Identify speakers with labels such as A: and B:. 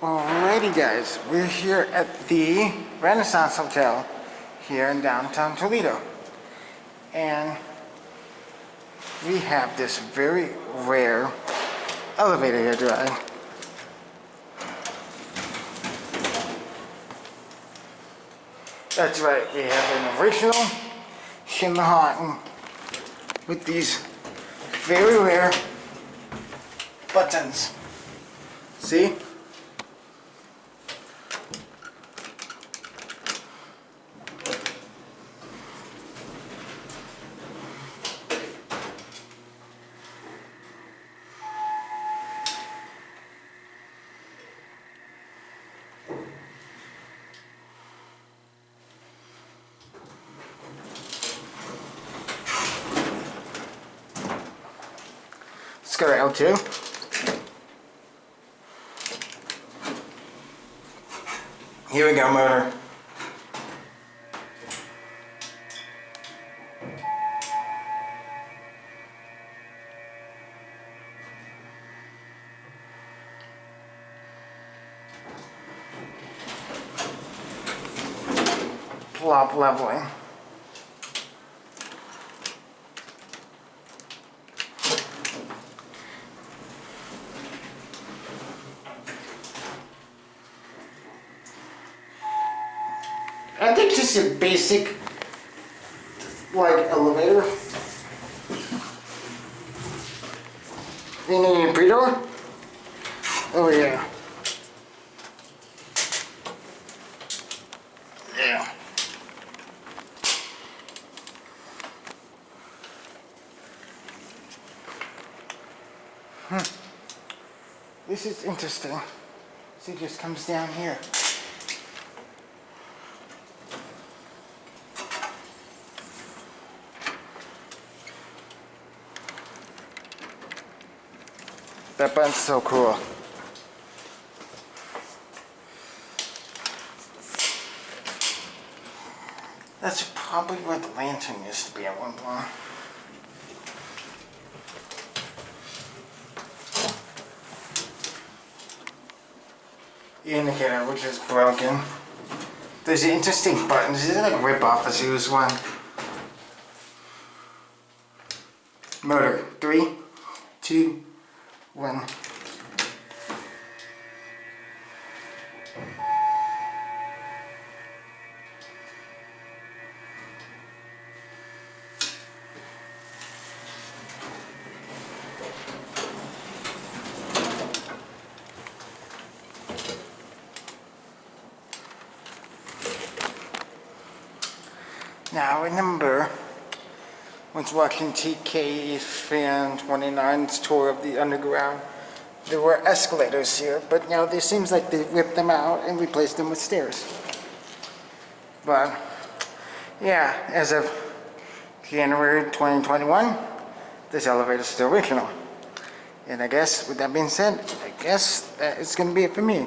A: Alrighty guys, we're here at the Renaissance Hotel here in downtown Toledo. And we have this very rare elevator here to ride. That's right, we have an original Schindler Haughton with these very rare buttons. See? Let's go to L2. Here we go, motor. Plop leveling. I think just a basic, like, elevator. You need a pre-door? Oh yeah. Yeah. This is interesting. See, it just comes down here. That button's so cool. That's probably where the lantern used to be at one point. The indicator, which is broken. There's interesting buttons. These are like rip-off the used one. Motor. 3, 2, 1. Now remember, once watching TK's Fan 29's tour of the underground, there were escalators here, but now it seems like they ripped them out and replaced them with stairs. But yeah, as of January 2021, this elevator is still original. And I guess, with that being said, I guess that is going to be it for me.